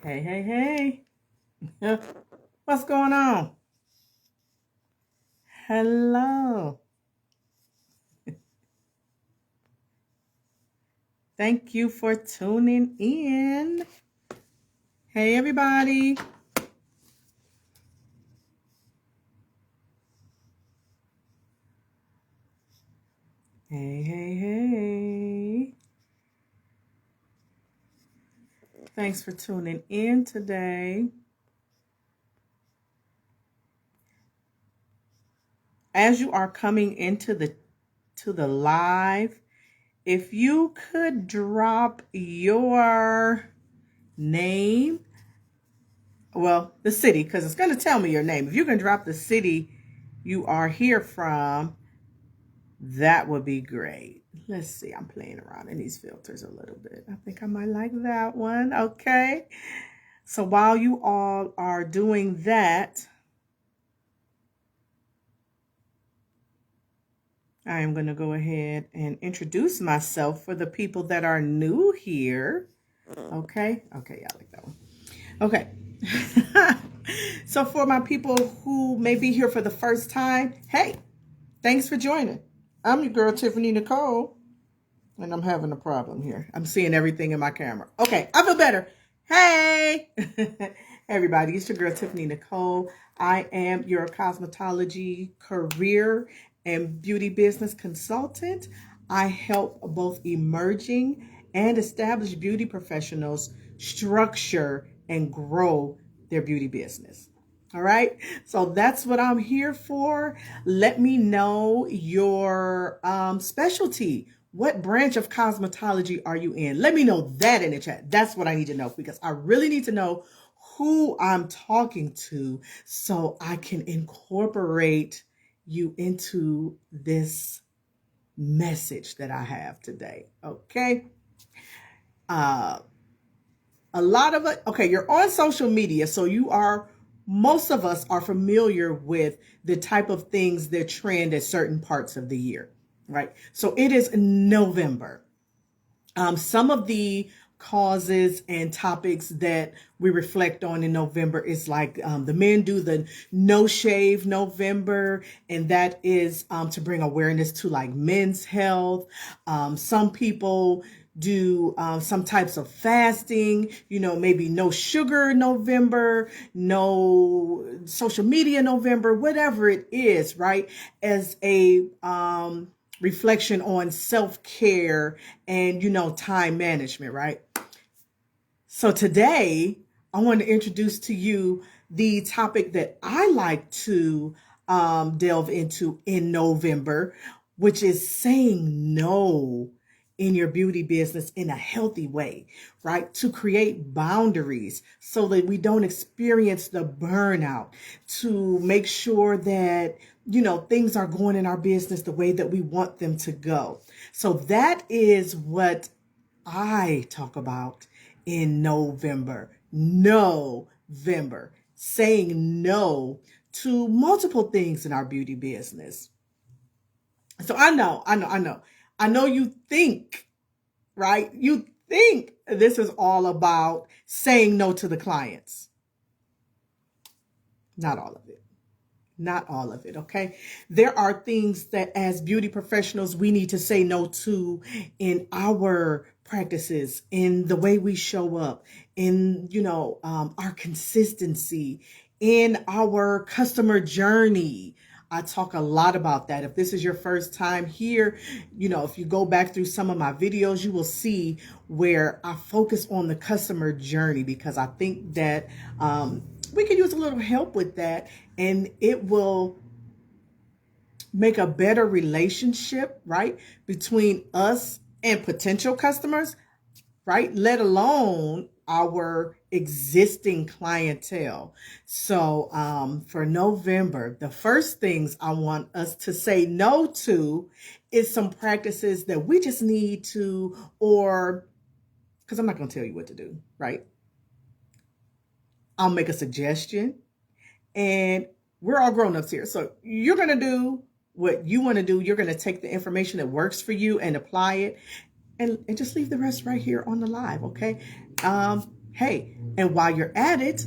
Hey, hey, hey. What's going on? Hello. Thank you for tuning in. Hey, everybody. Hey, hey, hey. Thanks for tuning in today. As you are coming into the live, if you could drop your name, well, the city, because it's going to tell me your name. If you can drop the city you are here from, that would be great. Let's see. I'm playing around in these filters a little bit. I think I might like that one. Okay. So while you all are doing that, I am going to go ahead and introduce myself for the people that are new here. Okay. Okay. I like that one. Okay. So for my people who may be here for the first time, hey, thanks for joining. I'm your girl, Tiffany Nicole. And I'm having a problem here. I'm seeing everything in my camera. Okay, I feel better. Hey, everybody, it's your girl, Tiffany Nicole. I am your cosmetology career and beauty business consultant. I help both emerging and established beauty professionals structure and grow their beauty business. All right. So that's what I'm here for. Let me know your specialty. What branch of cosmetology are you in? Let me know that in the chat. That's what I need to know because I really need to know who I'm talking to so I can incorporate you into this message that I have today. Okay. Uh, a lot of it. Okay. You're on social media. So most of us are familiar with the type of things that trend at certain parts of the year, right? So it is November. Some of the causes and topics that we reflect on in November is like the men do the no shave November, and that is to bring awareness to like men's health. Some people do some types of fasting, maybe no sugar November, no social media November, whatever it is, right? As a reflection on self-care and, time management, right? So today I want to introduce to you the topic that I like to delve into in November, which is saying no in your beauty business in a healthy way, right? To create boundaries so that we don't experience the burnout, to make sure that, things are going in our business the way that we want them to go. So that is what I talk about in November. November. Saying no to multiple things in our beauty business. So I know you think, right? You think this is all about saying no to the clients. Not all of it. Not all of it, okay? There are things that as beauty professionals we need to say no to in our practices, in the way we show up, in, our consistency, in our customer journey. I talk a lot about that. If this is your first time here, if you go back through some of my videos, you will see where I focus on the customer journey because I think that we can use a little help with that and it will make a better relationship, right, between us and potential customers, right? Let alone our existing clientele. So for November, the first things I want us to say no to is some practices that we just need to, or because I'm not going to tell you what to do, right? I'll make a suggestion and we're all grown-ups here. So you're going to do what you want to do. You're going to take the information that works for you and apply it and just leave the rest right here on the live. Okay. Hey, and while you're at it,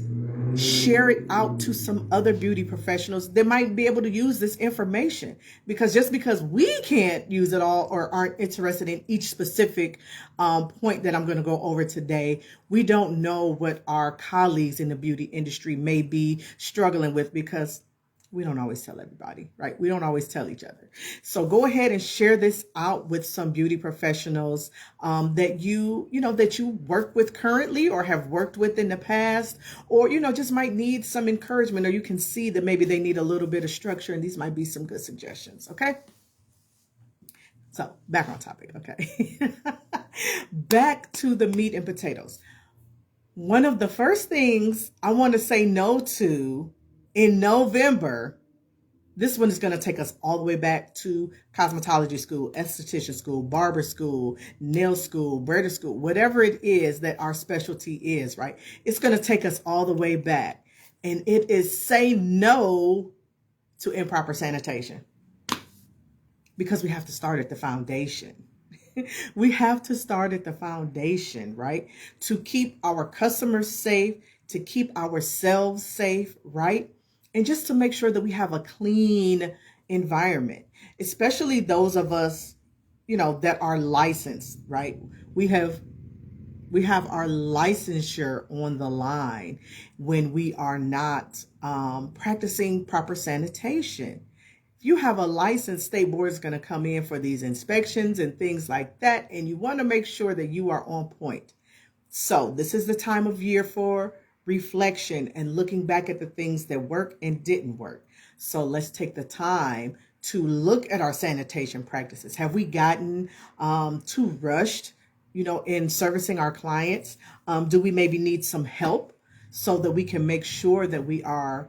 share it out to some other beauty professionals that might be able to use this information. Because just because we can't use it all or aren't interested in each specific point that I'm going to go over today, we don't know what our colleagues in the beauty industry may be struggling with, because we don't always tell everybody, right? We don't always tell each other. So go ahead and share this out with some beauty professionals that that you work with currently or have worked with in the past, or, just might need some encouragement, or you can see that maybe they need a little bit of structure, and these might be some good suggestions. Okay. So back on topic. Okay. Back to the meat and potatoes. One of the first things I want to say no to in November, this one is going to take us all the way back to cosmetology school, esthetician school, barber school, nail school, braider school, whatever it is that our specialty is, right? It's going to take us all the way back. And it is say no to improper sanitation, because we have to start at the foundation. We have to start at the foundation, right? To keep our customers safe, to keep ourselves safe, right? And just to make sure that we have a clean environment, especially those of us, that are licensed, right? We have our licensure on the line when we are not practicing proper sanitation. If you have a license, state board is going to come in for these inspections and things like that, and you want to make sure that you are on point. So this is the time of year for reflection and looking back at the things that worked and didn't work. So let's take the time to look at our sanitation practices. Have we gotten too rushed, in servicing our clients? Do we maybe need some help so that we can make sure that we are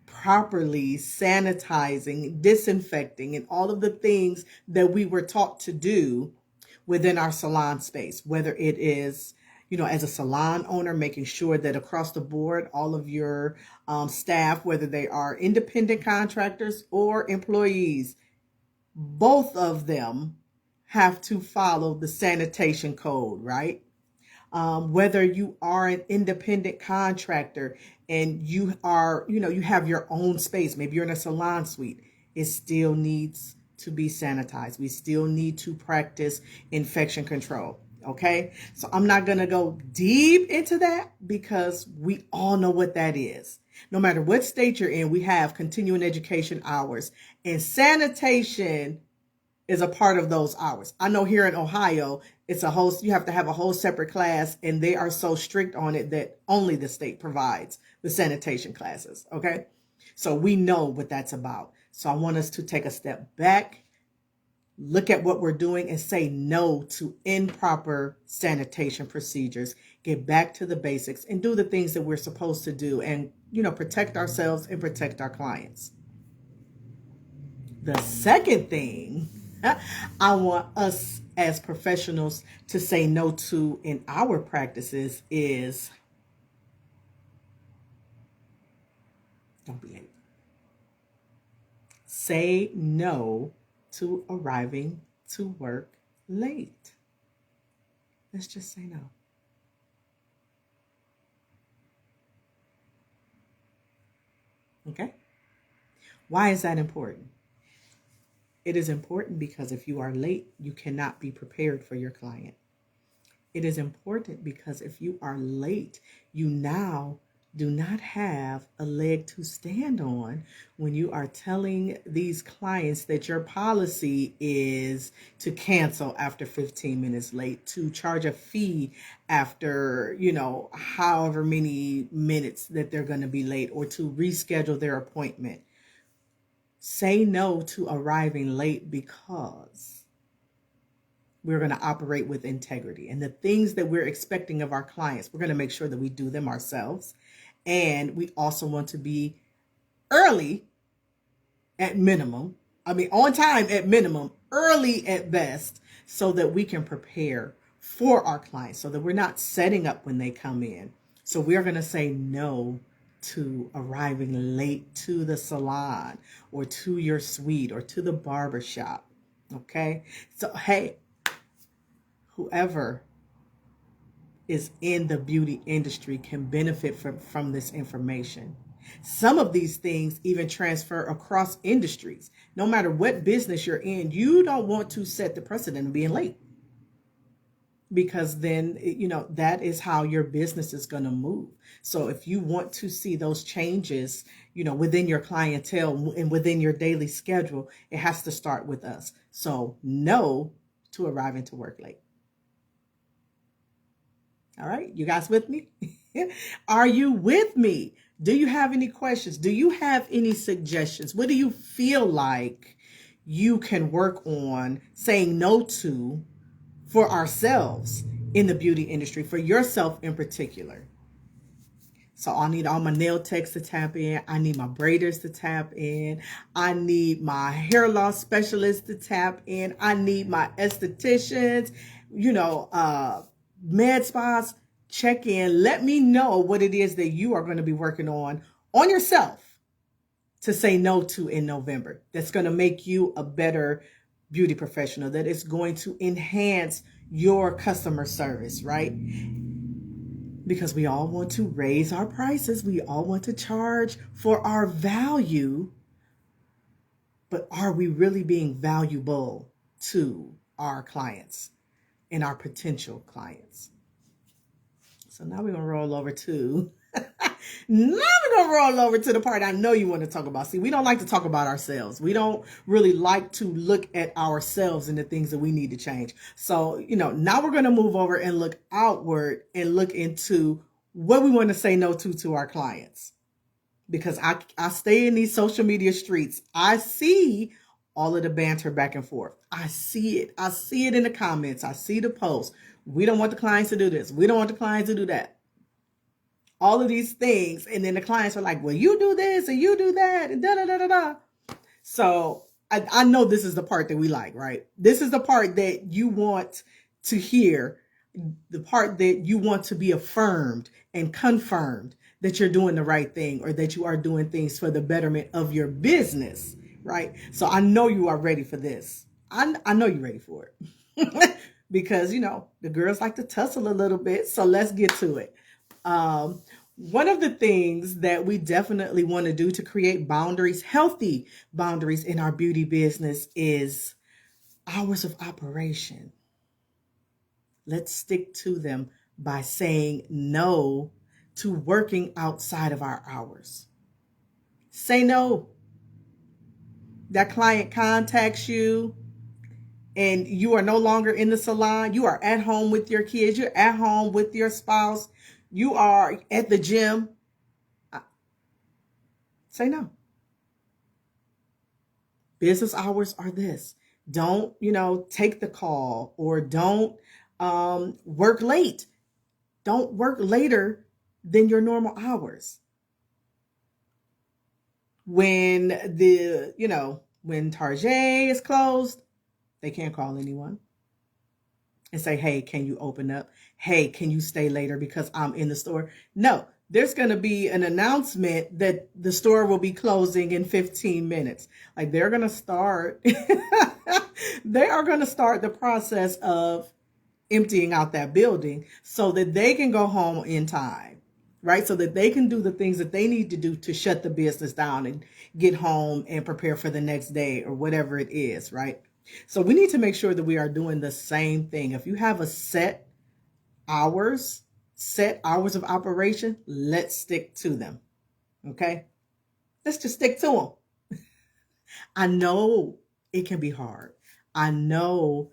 properly sanitizing, disinfecting, and all of the things that we were taught to do within our salon space, whether it is, as a salon owner, making sure that across the board, all of your staff, whether they are independent contractors or employees, both of them have to follow the sanitation code, right? Whether you are an independent contractor and you are, you have your own space, maybe you're in a salon suite, it still needs to be sanitized. We still need to practice infection control. Okay. So I'm not going to go deep into that, because we all know what that is. No matter what state you're in, we have continuing education hours, and sanitation is a part of those hours. I know here in Ohio, you have to have a whole separate class, and they are so strict on it that only the state provides the sanitation classes. Okay. So we know what that's about. So I want us to take a step back, look at what we're doing, and say no to improper sanitation procedures. Get back to the basics and do the things that we're supposed to do, and, protect ourselves and protect our clients. The second thing I want us as professionals to say no to in our practices is don't be late. Say no to arriving to work late. Let's just say no. Okay? Why is that important? It is important because if you are late, you cannot be prepared for your client. It is important because if you are late, you now do not have a leg to stand on when you are telling these clients that your policy is to cancel after 15 minutes late, to charge a fee after, however many minutes that they're going to be late, or to reschedule their appointment. Say no to arriving late, because we're going to operate with integrity. And the things that we're expecting of our clients, we're going to make sure that we do them ourselves. And we also want to be early at minimum. On time at minimum, early at best, so that we can prepare for our clients, so that we're not setting up when they come in. So we're going to say no to arriving late to the salon or to your suite or to the barber shop. Okay. So, hey, whoever is in the beauty industry can benefit from this information. Some of these things even transfer across industries. No matter what business you're in, you don't want to set the precedent of being late, because then that is how your business is going to move. So if you want to see those changes within your clientele and within your daily schedule, it has to start with us. So no to arriving to work late. All right, you guys with me? Are you with me? Do you have any questions? Do you have any suggestions? What do you feel like you can work on saying no to for ourselves in the beauty industry, for yourself in particular? So I need all my nail techs to tap in. I need my braiders to tap in. I need my hair loss specialists to tap in. I need my estheticians, med spas. Check in. Let me know what it is that you are going to be working on yourself to say no to in November. That's going to make you a better beauty professional, that is going to enhance your customer service, right? Because we all want to raise our prices. We all want to charge for our value. But are we really being valuable to our clients and our potential clients? So now we're going to roll over to the part I know you want to talk about. See, we don't like to talk about ourselves. We don't really like to look at ourselves and the things that we need to change. So, now we're going to move over and look outward and look into what we want to say no to our clients. Because I stay in these social media streets. I see all of the banter back and forth. I see it. I see it in the comments. I see the posts. We don't want the clients to do this. We don't want the clients to do that. All of these things. And then the clients are like, well, you do this and you do that and da da da da da. So I know this is the part that we like, right? This is the part that you want to hear, the part that you want to be affirmed and confirmed that you're doing the right thing, or that you are doing things for the betterment of your business, right? So I know you are ready for this. I know you're ready for it because, the girls like to tussle a little bit. So let's get to it. One of the things that we definitely want to do to create boundaries, healthy boundaries in our beauty business, is hours of operation. Let's stick to them by saying no to working outside of our hours. Say no. That client contacts you and you are no longer in the salon. You are at home with your kids. You're at home with your spouse. You are at the gym. Say no. Business hours are this. Don't, take the call, or don't work late. Don't work later than your normal hours. When when Target is closed, they can't call anyone and say, hey, can you open up? Hey, can you stay later because I'm in the store? No, there's going to be an announcement that the store will be closing in 15 minutes. Like they are going to start the process of emptying out that building so that they can go home in time, right? So that they can do the things that they need to do to shut the business down and get home and prepare for the next day or whatever it is, right? So we need to make sure that we are doing the same thing. If you have a set hours of operation, let's stick to them. Okay? Let's just stick to them. I know it can be hard. I know,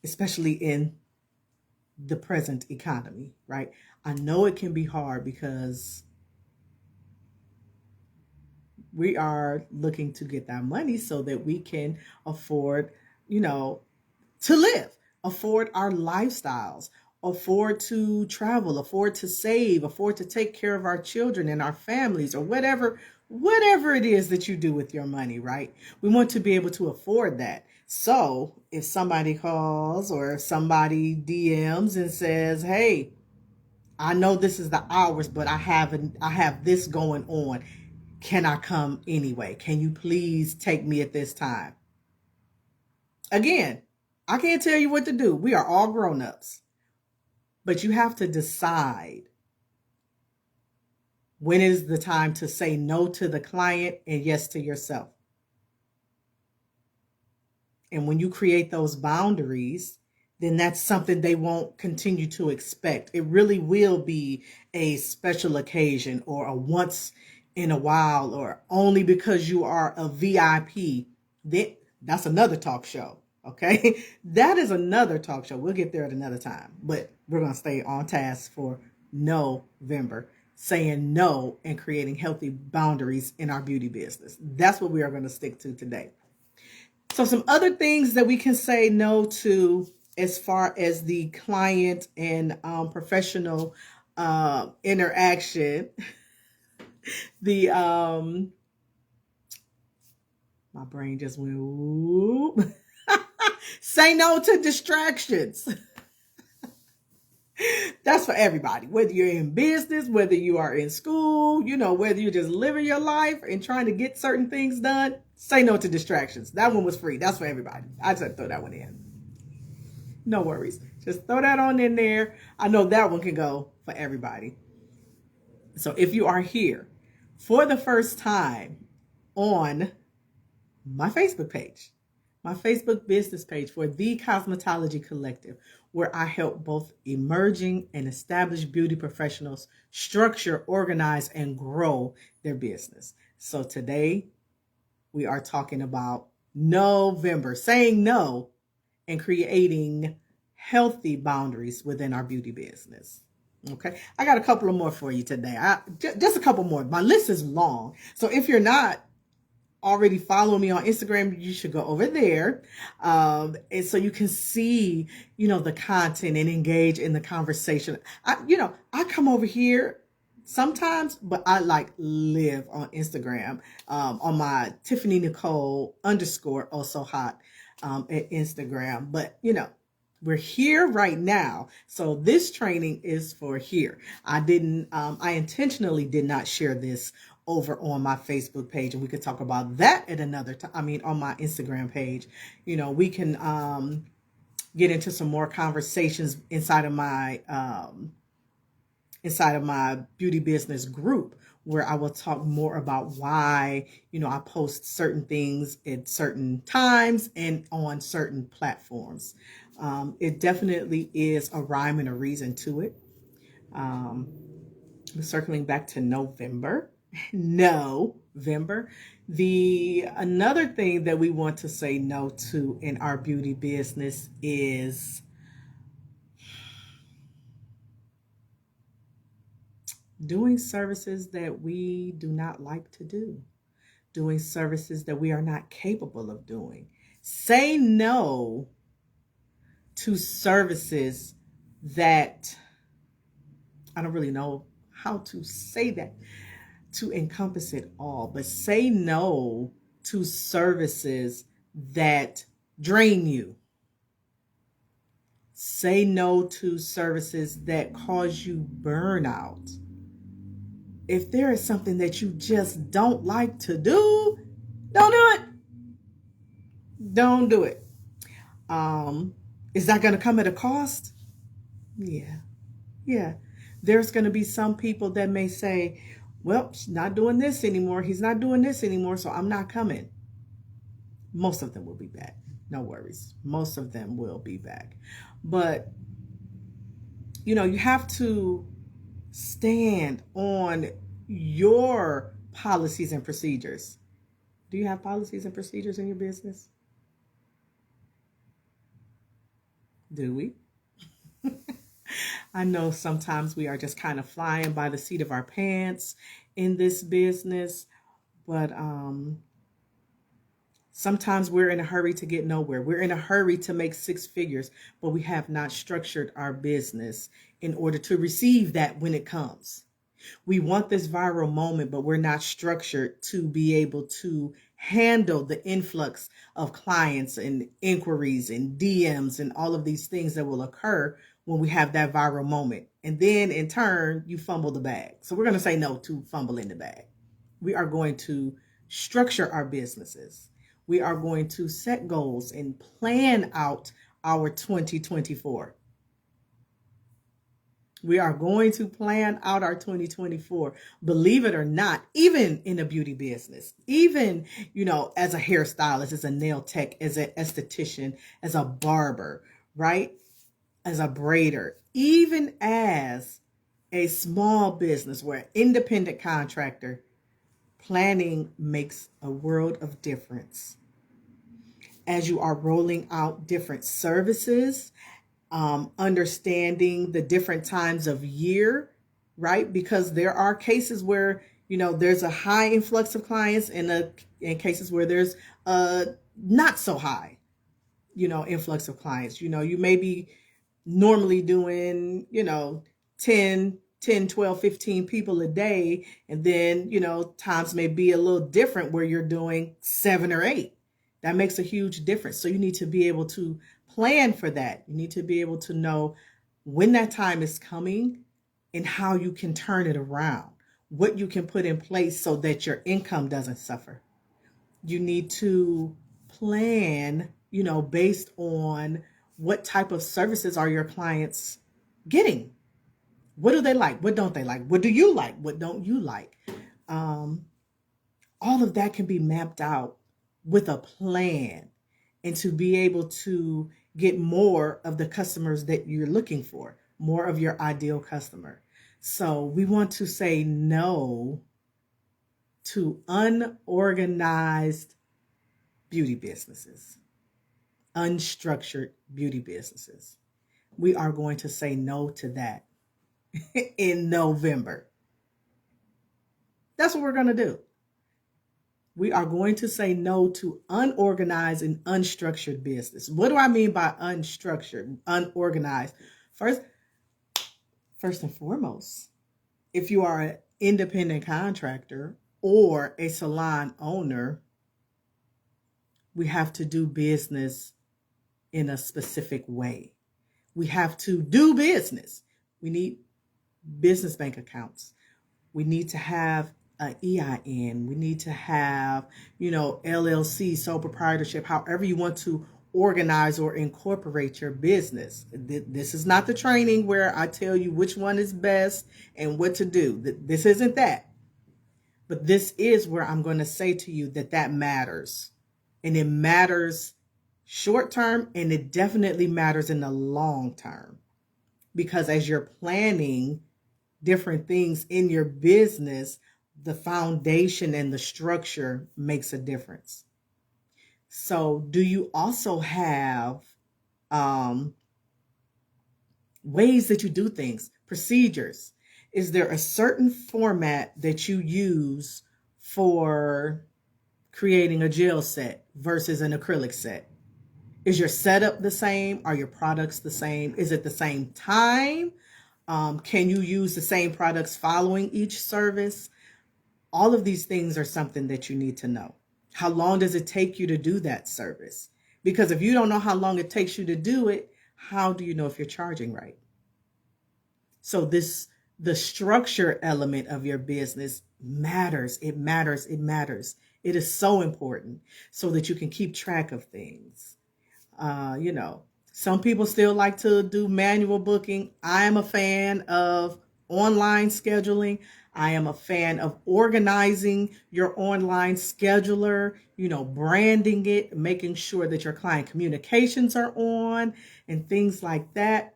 especially in the present economy, right? I know it can be hard because we are looking to get that money so that we can afford, to live, afford our lifestyles, afford to travel, afford to save, afford to take care of our children and our families, or whatever it is that you do with your money, right? We want to be able to afford that. So if somebody calls or if somebody DMs and says, hey, I know this is the hours, but I have this going on. Can I come anyway? Can you please take me at this time? Again, I can't tell you what to do. We are all grown-ups. But you have to decide when is the time to say no to the client and yes to yourself. And when you create those boundaries, then that's something they won't continue to expect. It really will be a special occasion or a once in a while or only because you are a VIP. That's another talk show. Okay. That is another talk show. We'll get there at another time, but we're going to stay on task for November, saying no and creating healthy boundaries in our beauty business. That's what we are going to stick to today. So some other things that we can say no to as far as the client and professional interaction. The my brain just went whoop. Say no to distractions. That's for everybody, whether you're in business, whether you are in school, whether you're just living your life and trying to get certain things done. Say no to distractions. That one was free. That's for everybody. I just throw that one in. No worries. Just throw that on in there. I know that one can go for everybody. So if you are here for the first time on my Facebook page, my Facebook business page for the Cosmetology Collective, where I help both emerging and established beauty professionals structure, organize, and grow their business. So today we are talking about November, saying no and creating healthy boundaries within our beauty business. Okay, I got a couple of more for you today. Just a couple more. My list is long. So if you're not already following me on Instagram, you should go over there. And so you can see, the content and engage in the conversation. I come over here sometimes, but I live on Instagram, on my Tiffany Nicole _ also hot, at Instagram. But, we're here right now. So this training is for here. I intentionally did not share this over on my Facebook page, and we could talk about that at another time. On my Instagram page, we can get into some more conversations inside of my beauty business group, where I will talk more about why, I post certain things at certain times and on certain platforms. It definitely is a rhyme and a reason to it. Circling back to November. Another thing that we want to say no to in our beauty business is doing services that we do not like to do, doing services that we are not capable of doing. Say no to services that, I don't really know how to say that to encompass it all, but say no to services that drain you. Say no to services that cause you burnout. If there is something that you just don't like to do, don't do it. Don't do it. Is that going to come at a cost? Yeah. There's going to be some people that may say, well, she's not doing this anymore. He's not doing this anymore, so I'm not coming. Most of them will be back. No worries. Most of them will be back. But, you have to stand on your policies and procedures. Do you have policies and procedures in your business? Do we? I know sometimes we are just kind of flying by the seat of our pants in this business, but sometimes we're in a hurry to get nowhere. We're in a hurry to make 6 figures, but we have not structured our business in order to receive that when it comes. We want this viral moment, but we're not structured to be able to handle the influx of clients and inquiries and DMs and all of these things that will occur when we have that viral moment. And then in turn, you fumble the bag. So we're going to say no to fumbling the bag. We are going to structure our businesses. We are going to set goals and plan out our 2024. We are going to plan out our 2024. Believe it or not, even in the beauty business, even, as a hairstylist, as a nail tech, as an esthetician, as a barber, right? As a braider, even as a small business where an independent contractor, planning makes a world of difference. As you are rolling out different services, understanding the different times of year, right? Because there are cases where, there's a high influx of clients and in cases where there's a not so high, influx of clients. You may be normally doing, 10, 12, 15 people a day. And then, times may be a little different where you're doing 7 or 8. That makes a huge difference. So you need to be able to plan for that. You need to be able to know when that time is coming and how you can turn it around, what you can put in place so that your income doesn't suffer. You need to plan, based on what type of services are your clients getting. What do they like? What don't they like? What do you like? What don't you like? All of that can be mapped out with a plan, and to be able to get more of the customers that you're looking for, more of your ideal customer. So we want to say no to unorganized beauty businesses, unstructured beauty businesses. We are going to say no to that in November. That's what we're going to do. We are going to say no to unorganized and unstructured business. What do I mean by unstructured, unorganized? First and foremost, if you are an independent contractor or a salon owner, we have to do business in a specific way. We have to do business. We need business bank accounts. We need to have an EIN. We need to have, LLC, sole proprietorship, however you want to organize or incorporate your business. This is not the training where I tell you which one is best and what to do. This isn't that. But this is where I'm going to say to you that matters. And it matters short term, and it definitely matters in the long term. Because as you're planning different things in your business, the foundation and the structure makes a difference. So do you also have ways that you do things, procedures? Is there a certain format that you use for creating a gel set versus an acrylic set? Is your setup the same? Are your products the same? Is it the same time? Can you use the same products following each service? All of these things are something that you need to know. How long does it take you to do that service? Because if you don't know how long it takes you to do it, how do you know if you're charging right? So the structure element of your business matters. It matters. It matters. It is so important so that you can keep track of things. Some people still like to do manual booking. I am a fan of online scheduling. I am a fan of organizing your online scheduler, branding it, making sure that your client communications are on and things like that.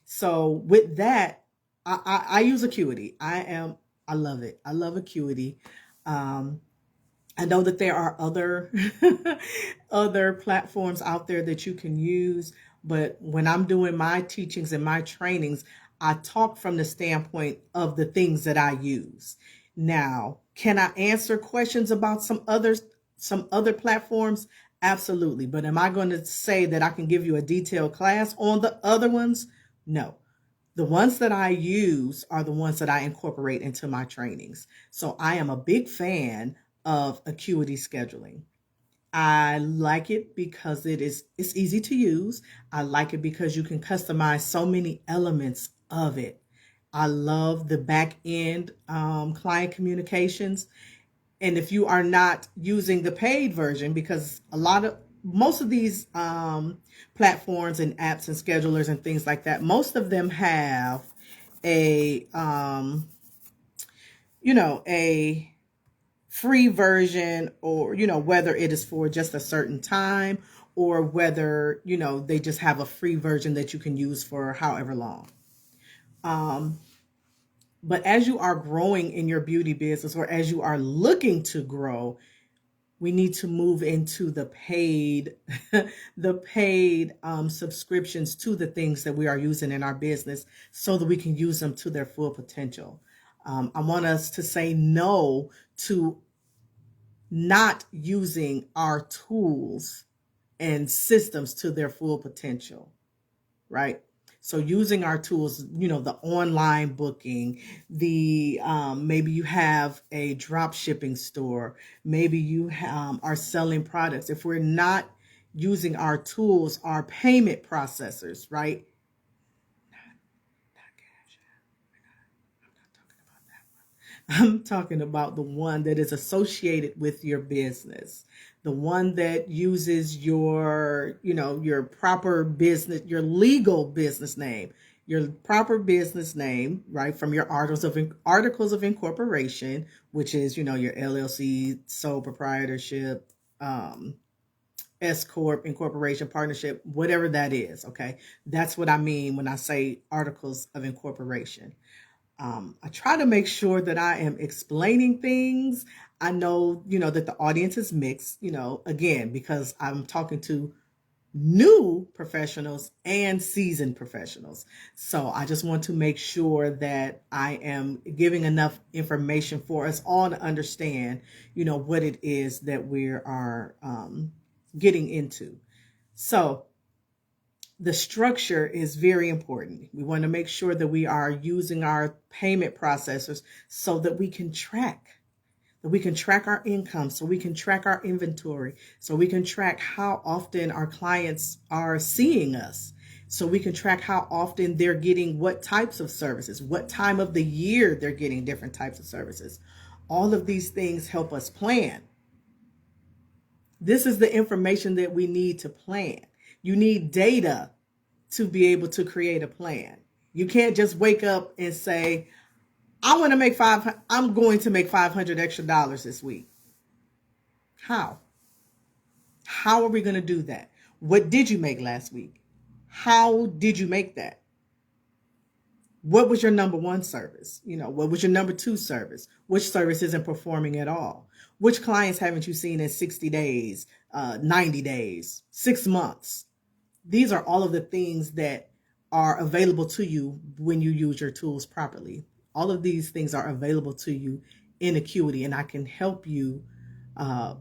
So with that, I use Acuity. I love it. I love Acuity. I know that there are other other platforms out there that you can use, but when I'm doing my teachings and my trainings, I talk from the standpoint of the things that I use. Now, can I answer questions about some other platforms? Absolutely. But am I going to say that I can give you a detailed class on the other ones? No. The ones that I use are the ones that I incorporate into my trainings. So I am a big fan of Acuity scheduling. I like it because it's easy to use. I like it because you can customize so many elements of it. I love the back end client communications. And if you are not using the paid version, because most of these platforms and apps and schedulers and things like that, most of them have a, a free version, or, whether it is for just a certain time, or whether, they just have a free version that you can use for however long. But as you are growing in your beauty business, or as you are looking to grow, we need to move into the paid, subscriptions to the things that we are using in our business, so that we can use them to their full potential. I want us to say no to not using our tools and systems to their full potential, right? So using our tools, the online booking, the maybe you have a drop shipping store, maybe you are selling products. If we're not using our tools, our payment processors, right? I'm talking about the one that is associated with your business, the one that uses your proper business, your legal business name, your proper business name, right? From your articles of incorporation, which is, your LLC, sole proprietorship, S corp, incorporation, partnership, whatever that is. Okay. That's what I mean when I say articles of incorporation. I try to make sure that I am explaining things. I know, that the audience is mixed, again, because I'm talking to new professionals and seasoned professionals. So I just want to make sure that I am giving enough information for us all to understand, what it is that we are getting into. So the structure is very important. We want to make sure that we are using our payment processors so that we can track, our income, so we can track our inventory, so we can track how often our clients are seeing us, so we can track how often they're getting what types of services, what time of the year they're getting different types of services. All of these things help us plan. This is the information that we need to plan. You need data to be able to create a plan. You can't just wake up and say, I'm going to make $500 extra this week. How? How are we going to do that? What did you make last week? How did you make that? What was your number one service? What was your number two service? Which service isn't performing at all? Which clients haven't you seen in 60 days, 90 days, 6 months? These are all of the things that are available to you when you use your tools properly. All of these things are available to you in Acuity, and I can help you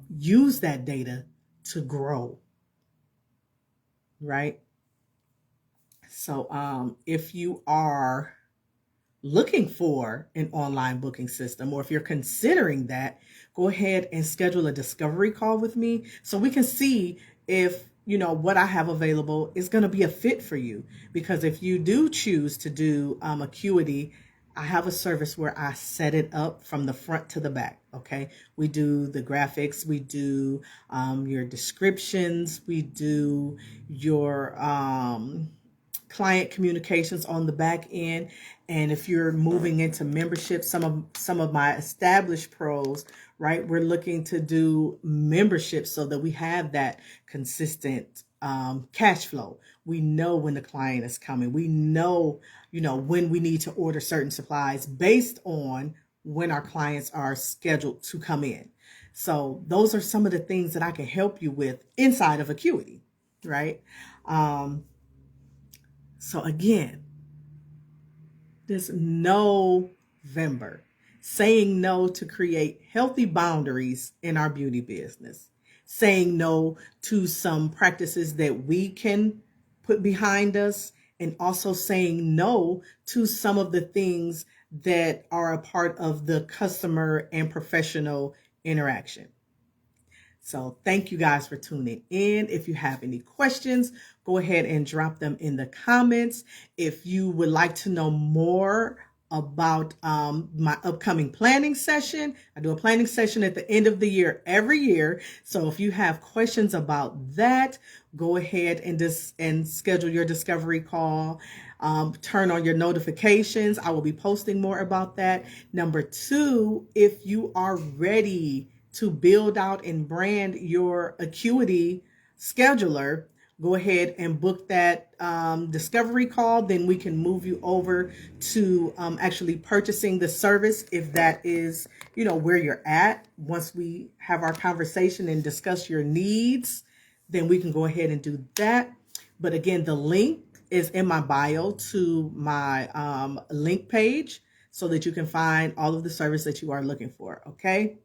use that data to grow, right? So if you are looking for an online booking system, or if you're considering that, go ahead and schedule a discovery call with me so we can see if what I have available is going to be a fit for you. Because if you do choose to do Acuity, I have a service where I set it up from the front to the back. Okay. We do the graphics, we do your descriptions, we do your client communications on the back end. And if you're moving into membership, some of my established pros, right, we're looking to do membership so that we have that consistent cash flow. We know when the client is coming. We know, when we need to order certain supplies based on when our clients are scheduled to come in. So those are some of the things that I can help you with inside of Acuity, right? So again, this November, saying no to create healthy boundaries in our beauty business, saying no to some practices that we can put behind us, and also saying no to some of the things that are a part of the customer and professional interaction. So thank you guys for tuning in. If you have any questions, go ahead and drop them in the comments. If you would like to know more about my upcoming planning session, I do a planning session at the end of the year every year. So if you have questions about that, go ahead and schedule your discovery call. Turn on your notifications. I will be posting more about that. Number 2, if you are ready to build out and brand your Acuity scheduler, go ahead and book that discovery call. Then we can move you over to actually purchasing the service if that is, where you're at. Once we have our conversation and discuss your needs, then we can go ahead and do that. But again, the link is in my bio to my link page so that you can find all of the service that you are looking for. Okay.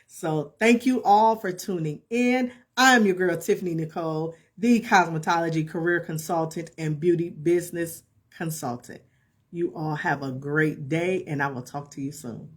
So thank you all for tuning in. I'm your girl, Tiffany Nicole, the cosmetology career consultant and beauty business consultant. You all have a great day, and I will talk to you soon.